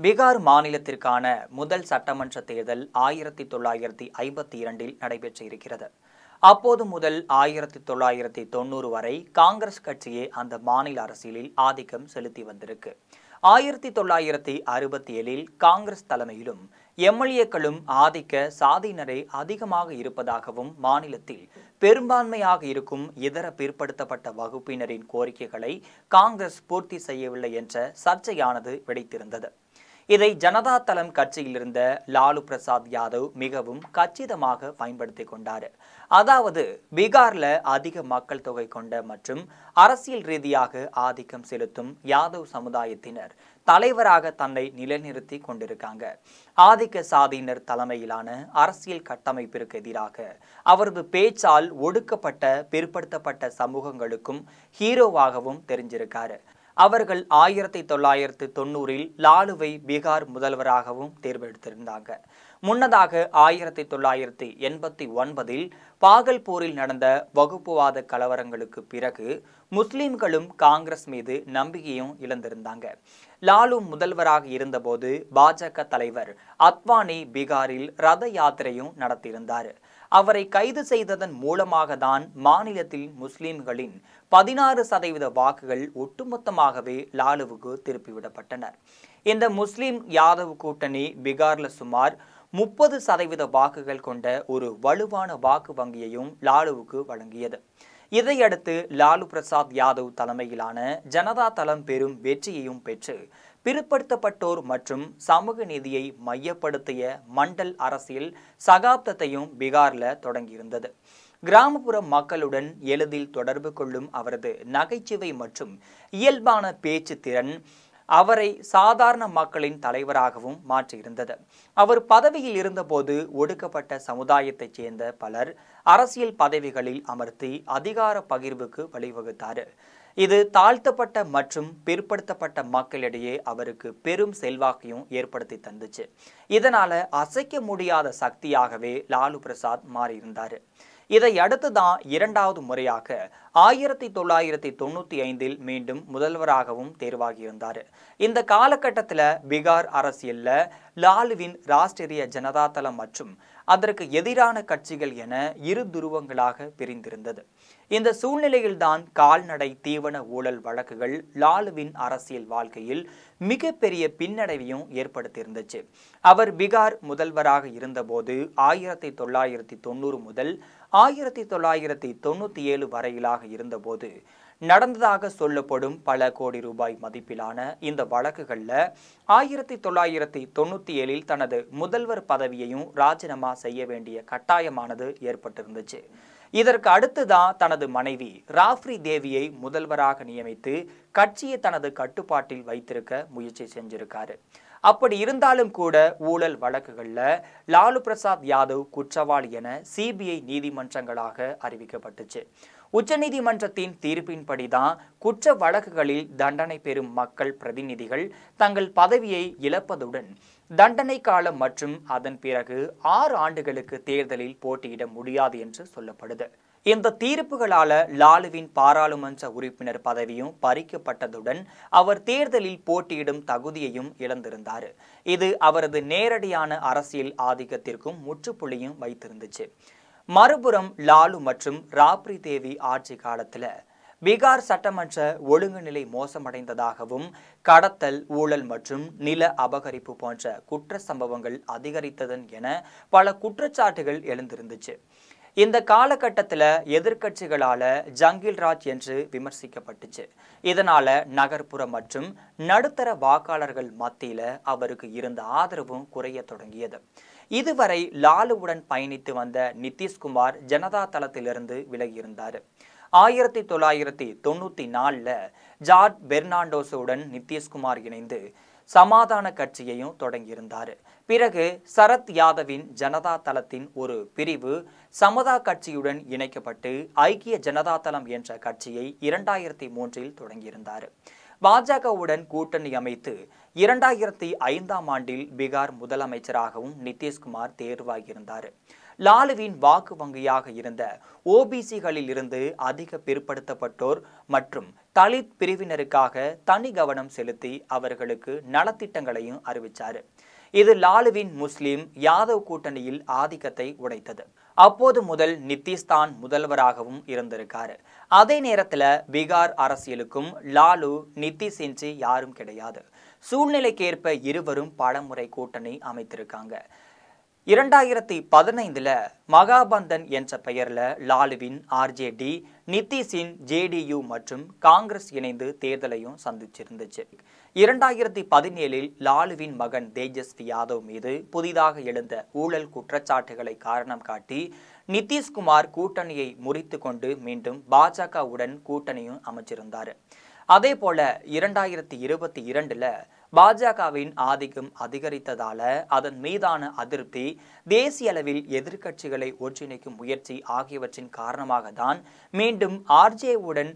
பீகார் மாநிலத்திற்கான முதல் சட்டமன்ற தேர்தல் 1952 நடைபெற்று இருக்கிறது. அப்போது முதல் 1990 வரை காங்கிரஸ் கட்சியே அந்த மாநில அரசியலில் ஆதிக்கம் செலுத்தி வந்திருக்கு. 1967 காங்கிரஸ் தலைமையிலும் எம்எல்ஏக்களும் ஆதிக்க சாதியினரே அதிகமாக இருப்பதாகவும் மாநிலத்தில் பெரும்பான்மையாக இருக்கும் இதர பிற்படுத்தப்பட்ட வகுப்பினரின் கோரிக்கைகளை காங்கிரஸ் பூர்த்தி செய்யவில்லை என்ற சர்ச்சையானது வெடித்திருந்தது. இதை ஜனதா தளம் கட்சியில் இருந்த லாலு பிரசாத் யாதவ் மிகவும் கச்சிதமாக பயன்படுத்தி கொண்டார். அதாவது பீகார்ல அதிக மக்கள் தொகை கொண்ட மற்றும் அரசியல் ரீதியாக ஆதிக்கம் செலுத்தும் யாதவ் சமுதாயத்தினர் தலைவராக தன்னை நிலைநிறுத்தி கொண்டிருக்காங்க. ஆதிக்க சாதியினர் தலைமையிலான அரசியல் கட்டமைப்பிற்கு எதிராக அவரது பேச்சால் ஒடுக்கப்பட்ட பிற்படுத்தப்பட்ட சமூகங்களுக்கும் ஹீரோவாகவும் தெரிஞ்சிருக்காரு. அவர்கள் 1990 லாலுவை பீகார் முதல்வராகவும் தேர்ந்தெடுத்திருந்தாங்க. முன்னதாக 1989 பாகல்பூரில் நடந்த வகுப்புவாத கலவரங்களுக்கு பிறகு முஸ்லிம்களும் காங்கிரஸ் மீது நம்பிக்கையும் இழந்திருந்தாங்க. லாலு முதல்வராக இருந்தபோது பாஜக தலைவர் அத்வானி பீகாரில் ரத யாத்திரையும் நடத்தியிருந்தார். அவரை கைது செய்ததன் மூலமாக தான் மாநிலத்தில் முஸ்லிம்களின் 16% வாக்குகள் ஒட்டுமொத்தமாகவே லாலுவுக்கு திருப்பிவிடப்பட்டனர். இந்த முஸ்லிம் யாதவ் கூட்டணி பீகார்ல சுமார் 30% வாக்குகள் கொண்ட ஒரு வலுவான வாக்கு வங்கியையும் லாலுவுக்கு வழங்கியது. இதையடுத்து லாலு பிரசாத் யாதவ் தலைமையிலான ஜனதா தளம் பெரும் வெற்றியையும் பெற்று பிற்படுத்தப்பட்டோர் மற்றும் சமூக நீதியை மையப்படுத்திய மண்டல் அரசியல் சகாப்தத்தையும் பீகார்ல தொடங்கியிருந்தது. கிராமப்புற மக்களுடன் எளிதில் தொடர்பு கொள்ளும் அவரது நகைச்சுவை மற்றும் இயல்பான பேச்சு திறன் அவரை சாதாரண மக்களின் தலைவராகவும் மாற்றியிருந்தது. அவர் பதவியில் இருந்தபோது ஒடுக்கப்பட்ட சமுதாயத்தைச் சேர்ந்த பலர் அரசியல் பதவிகளில் அமர்த்தி அதிகார பகிர்வுக்கு வழிவகுத்தார். இது தாழ்த்தப்பட்ட மற்றும் பிற்படுத்தப்பட்ட மக்களிடையே அவருக்கு பெரும் செல்வாக்கையும் ஏற்படுத்தி தந்துச்சு. இதனால அசைக்க முடியாத சக்தியாகவே லாலு பிரசாத் மாறியிருந்தார். இதை அடுத்துதான் இரண்டாவது முறையாக 1995 மீண்டும் முதல்வராகவும் தேர்வாகியிருந்தார். இந்த காலகட்டத்தில் பீகார் அரசியல்ல லாலுவின் ராஷ்டிரிய ஜனதா தளம் மற்றும் அதற்கு எதிரான கட்சிகள் என இரு துருவங்களாக பிரிந்திருந்தது. இந்த சூழ்நிலையில்தான் கால்நடை தீவன ஊழல் வழக்குகள் லாலுவின் அரசியல் வாழ்க்கையில் மிகப்பெரிய பின்னடைவையும் ஏற்படுத்தியிருந்துச்சு. அவர் பீகார் முதல்வராக இருந்தபோது 1990 முதல் 1997 வரையிலாக இருந்தபோது நடந்ததாக சொல்லப்படும் பல கோடி ரூபாய் மதிப்பிலான இந்த வழக்குகள்ல 1997 தனது முதல்வர் பதவியையும் ராஜினாமா செய்ய வேண்டிய கட்டாயமானது ஏற்பட்டிருந்துச்சு. இதற்கு அடுத்துதான் தனது மனைவி ராப்ரி தேவியை முதல்வராக நியமித்து கட்சியை தனது கட்டுப்பாட்டில் வைத்திருக்க முயற்சி செஞ்சிருக்காரு. அப்படி இருந்தாலும் கூட ஊழல் வழக்குகள்ல லாலு பிரசாத் யாதவ் குற்றவாளி என சிபிஐ நீதிமன்றங்களாக அறிவிக்கப்பட்டுச்சு. உச்சநீதிமன்றத்தின் தீர்ப்பின்படிதான் குற்ற வழக்குகளில் தண்டனை பெறும் மக்கள் பிரதிநிதிகள் தங்கள் பதவியை இழப்பதுடன் தண்டனை காலம் மற்றும் அதன் பிறகு 6 ஆண்டுகளுக்கு தேர்தலில் போட்டியிட முடியாது என்று சொல்லப்படுது. இந்த தீர்ப்புகளால லாலுவின் பாராளுமன்ற உறுப்பினர் பதவியும் பறிக்கப்பட்டதுடன் அவர் தேர்தலில் போட்டியிடும் தகுதியையும் இழந்திருந்தார். இது அவரது நேரடியான அரசியல் ஆதிக்கத்திற்கும் முற்றுப்புள்ளியும் வைத்திருந்துச்சு. மறுபுறம் லாலு மற்றும் ராப்ரி தேவி ஆட்சி காலத்துல பீகார் சட்டமன்ற ஒழுங்குநிலை மோசமடைந்ததாகவும் கடத்தல் ஊழல் மற்றும் நில அபகரிப்பு போன்ற குற்ற சம்பவங்கள் அதிகரித்ததன் என பல குற்றச்சாட்டுகள் எழுந்திருந்துச்சு. இந்த காலகட்டத்தில் எதிர்கட்சிகளால ஜங்கில் ராஜ் என்று விமர்சிக்கப்பட்டுச்சு. இதனால நகர்ப்புற மற்றும் நடுத்தர வாக்காளர்கள் மத்தியில அவருக்கு இருந்த ஆதரவும் குறைய தொடங்கியது. இதுவரை லாலுவுடன் பயணித்து வந்த நிதிஷ்குமார் ஜனதா தளத்திலிருந்து விலகியிருந்தார். 1994 ஜார்ஜ் பெர்னாண்டோஸுடன் நிதிஷ்குமார் இணைந்து சமாதான கட்சியையும் தொடங்கியிருந்தார். பிறகு சரத் யாதவின் ஜனதா தளத்தின் ஒரு பிரிவு சமதா கட்சியுடன் இணைக்கப்பட்டு ஐக்கிய ஜனதா தளம் என்ற கட்சியை 2003 தொடங்கியிருந்தார். பாஜகவுடன் கூட்டணி அமைத்து 2005 பீகார் முதலமைச்சராகவும் நிதிஷ்குமார் தேர்வாகியிருந்தார். லாலுவின் வாக்கு வங்கியாக இருந்த ஓபிசிகளில் இருந்து அதிக பிற்படுத்தப்பட்டோர் மற்றும் தலித் பிரிவினருக்காக தனி கவனம் செலுத்தி அவர்களுக்கு நலத்திட்டங்களையும் அறிவிச்சாரு. இது லாலுவின் முஸ்லிம் யாதவ் கூட்டணியில் ஆதிக்கத்தை உடைத்தது. அப்போது முதல் நிதிஷ் தான் முதல்வராகவும் இருந்திருக்காரு. அதே நேரத்துல பீகார் அரசியலுக்கும் லாலு நிதிஷ் இன்றி யாரும் கிடையாது. சூழ்நிலைக்கேற்ப இருவரும் பலமுறை கூட்டணி அமைத்திருக்காங்க. 2015 மகாபந்தன் என்ற பெயர்ல லாலுவின் ஆர்ஜேடி, நிதிஷின் ஜேடியு மற்றும் காங்கிரஸ் இணைந்து தேர்தலையும் சந்திச்சிருந்துச்சு. 2017 லாலுவின் மகன் தேஜஸ்வி யாதவ் மீது புதிதாக எழுந்த ஊழல் குற்றச்சாட்டுகளை காரணம் காட்டி நிதிஷ்குமார் கூட்டணியை முறித்து கொண்டு மீண்டும் பாஜகவுடன் கூட்டணியும் அமைச்சிருந்தாரு. அதே போல 2022 பாஜகவின் ஆதிக்கம் அதிகரித்ததால அதன் மீதான அதிருப்தி, தேசிய அளவில் எதிர்க்கட்சிகளை ஒன்றிணைக்கும் முயற்சி ஆகியவற்றின் காரணமாக தான் மீண்டும் ஆர்ஜேவுடன்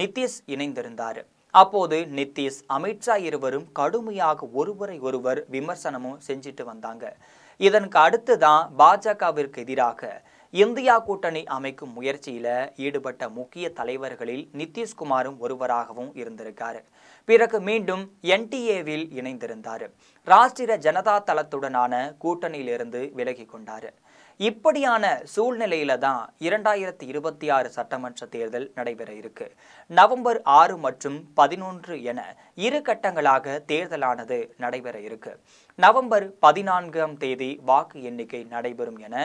நிதிஷ் இணைந்திருந்தார். அப்போது நிதிஷ், அமித்ஷா இருவரும் கடுமையாக ஒருவரை ஒருவர் விமர்சனமும் செஞ்சிட்டு வந்தாங்க. இதற்கு அடுத்துதான் பாஜகவிற்கு எதிராக இந்தியா கூட்டணி அமைக்கும் முயற்சியில ஈடுபட்ட முக்கிய தலைவர்களில் நிதிஷ்குமாரும் ஒருவராகவும் இருந்திருக்காரு. பிறகு மீண்டும் என்டிஏவில் இணைந்திருந்தாரு. ராஷ்டிரிய ஜனதா தளத்துடனான கூட்டணியிலிருந்து விலகி கொண்டாரு. இப்படியான சூழ்நிலையில தான் 2026 சட்டமன்ற தேர்தல் நடைபெற இருக்கு. நவம்பர் 6 மற்றும் 11 என 2 கட்டங்களாக தேர்தலானது நடைபெற இருக்கு. நவம்பர் 14ஆம் தேதி வாக்கு எண்ணிக்கை நடைபெறும் என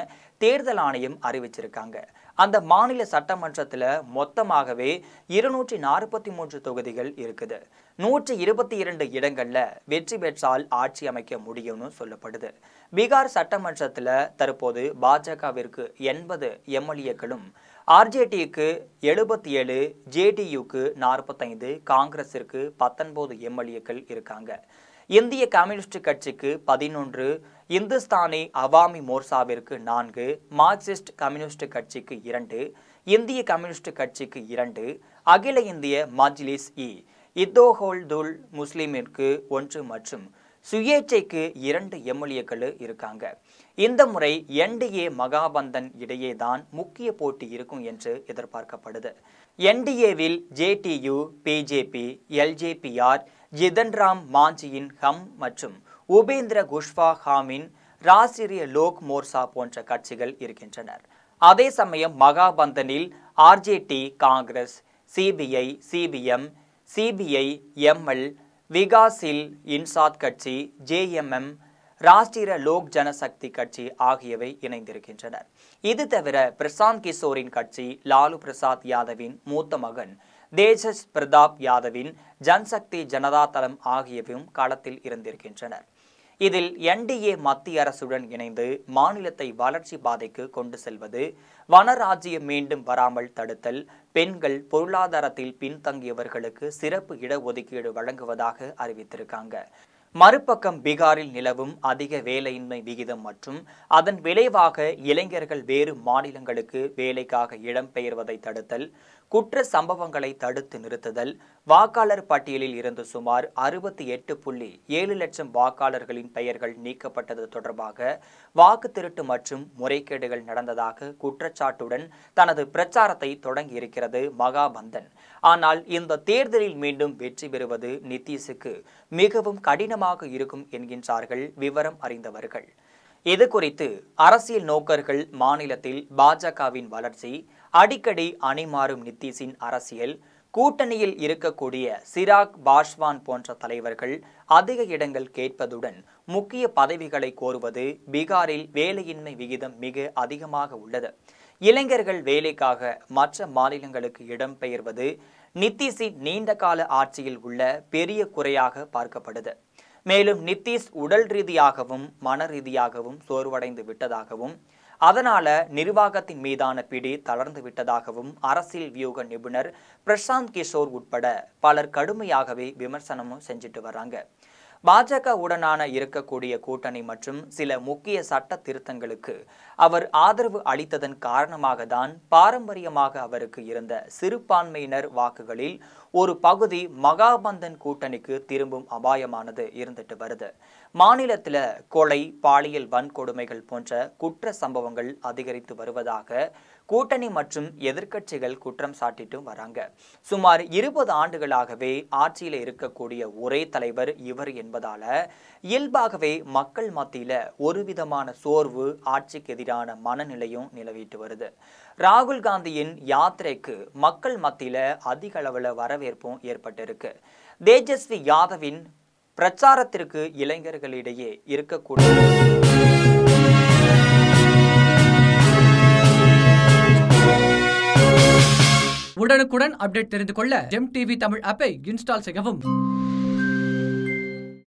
தேர்தல் ஆணையம் அறிவிச்சிருக்காங்க. அந்த மாநில சட்டமன்றத்துல மொத்தமாகவே 243 தொகுதிகள் இருக்குது. 122 இடங்கள்ல வெற்றி பெற்றால் ஆட்சி அமைக்க முடியும்னு சொல்லப்படுது. பீகார் சட்டமன்றத்துல தற்போது பாஜகவிற்கு 80 எம்எல்ஏக்களும், ஆர்ஜேடிக்கு 77, ஜேடியுக்கு 45, காங்கிரசிற்கு 19 எம்எல்ஏக்கள் இருக்காங்க. இந்திய கம்யூனிஸ்ட் கட்சிக்கு 11, இந்துஸ்தானி அவாமி மோர்சாவிற்கு 4, மார்க்சிஸ்ட் கம்யூனிஸ்ட் கட்சிக்கு 2, இந்திய கம்யூனிஸ்ட் கட்சிக்கு 2, அகில இந்திய மஜ்லிஸ் இத்தோஹோல்துல் முஸ்லிமிற்கு 1 மற்றும் சுயேட்சைக்கு 2 எம்எல்ஏக்கள் இருக்காங்க. இந்த முறை என்டிஏ மகாபந்தன் இடையேதான் முக்கிய போட்டி இருக்கும் என்று எதிர்பார்க்கப்படுது. என்டிஏவில் ஜேடியு, பிஜேபி, எல்ஜேபிஆர், ஜிதன்ராம் மாஞ்சியின் ஹம் மற்றும் உபேந்திர குஷ்வாஹாமின் ராஷ்டிரிய லோக் மோர்சா போன்ற கட்சிகள் இருக்கின்றனர். அதே சமயம் மகாபந்தனில் RJD, Congress, CPI, CPM, CPI, ML, விகாசில் இன்சாத் கட்சி, ஜேஎம்எம், ராஷ்டிரிய லோக் ஜனசக்தி கட்சி ஆகியவை இணைந்திருக்கின்றனர். இது தவிர பிரசாந்த் கிஷோரின் கட்சி, லாலு பிரசாத் யாதவின் மூத்த மகன் தேஜஸ் பிரதாப் யாதவின் ஜன்சக்தி ஜனதா தளம் ஆகியவையும் களத்தில் இருந்திருக்கின்றனர். இதில் என்டிஏ மத்திய அரசுடன் இணைந்து மாநிலத்தை வளர்ச்சி பாதைக்கு கொண்டு செல்வது, வனராஜ்யம் மீண்டும் வராமல் தடுத்தல், பெண்கள் பொருளாதாரத்தில் பின்தங்கியவர்களுக்கு சிறப்பு இடஒதுக்கீடு வழங்குவதாக அறிவித்திருக்காங்க. மறுபக்கம் பீகாரில் நிலவும் அதிக வேலையின்மை விகிதம் மற்றும் அதன் விளைவாக இளைஞர்கள் வேறு மாநிலங்களுக்கு வேலைக்காக இடம்பெயர்வதை தடுத்தல், குற்ற சம்பவங்களை தடுத்து நிறுத்துதல், வாக்காளர் பட்டியலில் இருந்து சுமார் 68.7 லட்சம் வாக்காளர்களின் பெயர்கள் நீக்கப்பட்டது தொடர்பாக வாக்கு திருட்டு மற்றும் முறைகேடுகள் நடந்ததாக குற்றச்சாட்டுடன் தனது பிரச்சாரத்தை தொடங்கியிருக்கிறது மகாபந்தன். ஆனால் இந்த தேர்தலில் மீண்டும் வெற்றி பெறுவது நிதிஷுக்கு மிகவும் கடினமாக இருக்கும் என்கின்றார்கள் விவரம் அறிந்தவர்கள். இது குறித்து அரசியல் நோக்கர்கள் மாநிலத்தில் பாஜகவின் வளர்ச்சி, அடிக்கடி அணிமாறும் நிதிஷின் அரசியல், கூட்டணியில் இருக்கக்கூடிய சிராக் பாஸ்வான் போன்ற தலைவர்கள் அதிக இடங்கள் கேட்பதுடன் முக்கிய பதவிகளை கோருவது, பீகாரில் வேலையின்மை விகிதம் மிக அதிகமாக உள்ளது, இளைஞர்கள் வேலைக்காக மற்ற மாநிலங்களுக்கு இடம்பெயர்வது நிதிஷின் நீண்டகால ஆட்சியில் உள்ள பெரிய குறையாக பார்க்கப்படுது. மேலும் நிதிஷ் உடல் ரீதியாகவும் மன ரீதியாகவும் சோர்வடைந்து விட்டதாகவும், அதனால நிர்வாகத்தின் மீதான பிடி தளர்ந்து விட்டதாகவும் அரசியல் வியூக நிபுணர் பிரசாந்த் கிஷோர் உட்பட பலர் கடுமையாகவே விமர்சனமும் செஞ்சுட்டு வராங்க. பாஜக உடனான இருக்கக்கூடிய கூட்டணி மற்றும் சில முக்கிய சட்ட திருத்தங்களுக்கு அவர் ஆதரவு அளித்ததன் காரணமாக தான் பாரம்பரியமாக அவருக்கு இருந்த சிறுபான்மையினர் வாக்குகளில் ஒரு பகுதி மகாபந்தன் கூட்டணிக்கு திரும்பும் அபாயமானது இருந்துட்டு வருது. மாநிலத்தில் கொலை, பாலியல் வன்கொடுமைகள் போன்ற குற்ற சம்பவங்கள் அதிகரித்து வருவதாக கூட்டணி மற்றும் எதிர்க்கட்சிகள் குற்றம் சாட்டிட்டு வராங்க. சுமார் 20 ஆண்டுகளாகவே ஆட்சியில் இருக்கக்கூடிய ஒரே தலைவர் இவர் என்பதால இயல்பாகவே மக்கள் மத்தியில ஒரு விதமான சோர்வு, ஆட்சிக்கு எதிரான மனநிலையும் நிலவிட்டு வருது. ராகுல் காந்தியின் யாத்திரைக்கு மக்கள் மத்தியில அதிக அளவுல வரவேற்பும் ஏற்பட்டிருக்கு. தேஜஸ்வி யாதவின் பிரச்சாரத்திற்கு இளைஞர்களிடையே இருக்கக்கூடிய உடனுக்குடன் அப்டேட் தெரிந்து கொள்ள ஜெம் டிவி தமிழ் ஆப்பை இன்ஸ்டால் செய்யவும்.